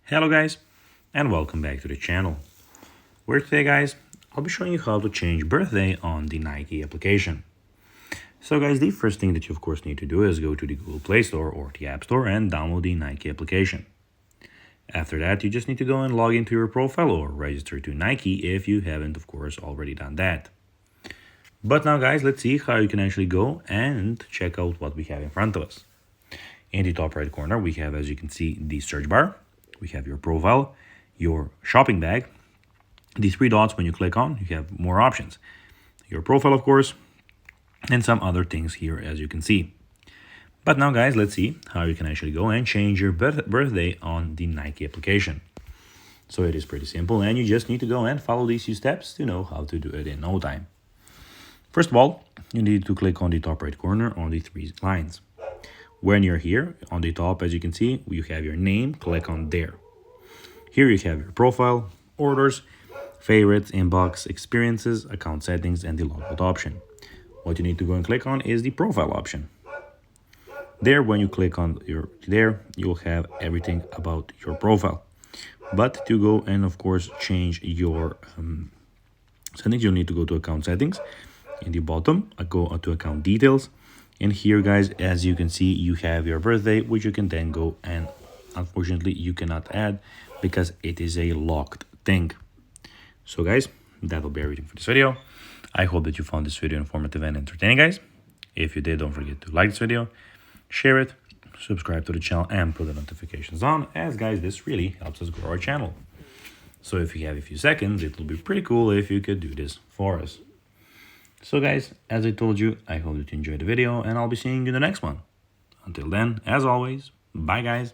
Hello guys, and welcome back to the channel, where today guys, I'll be showing you how to change birthday on the Nike application. So guys, the first thing that you of course need to do is go to the Google Play Store or the App Store and download the Nike application. After that, you just need to go and log into your profile or register to Nike if you haven't of course already done that. But now guys, let's see how you can actually go and check out what we have in front of us. In the top right corner, we have, as you can see, the search bar. We have your profile, your shopping bag. The three dots, when you click on, you have more options. Your profile, of course, and some other things here, as you can see. But now, guys, let's see how you can actually go and change your birthday on the Nike application. So it is pretty simple, and you just need to go and follow these few steps to know how to do it in no time. First of all, you need to click on the top right corner on the three lines. When you're here, on the top, as you can see, you have your name, click on there. Here you have your profile, orders, favorites, inbox, experiences, account settings, and the logout option. What you need to go and click on is the profile option. There, when you click on you'll have everything about your profile. But to go and, of course, change your settings, you'll need to go to account settings. In the bottom, go to account details. And here, guys, as you can see, you have your birthday, which you can then go and unfortunately you cannot add because it is a locked thing. So guys, that'll be everything for this video. I hope that you found this video informative and entertaining, guys. If you did, don't forget to like this video, share it, subscribe to the channel, and put the notifications on, as guys, this really helps us grow our channel. So if you have a few seconds, it will be pretty cool if you could do this for us. So guys, as I told you, I hope that you enjoyed the video, and I'll be seeing you in the next one. Until then, as always, bye guys.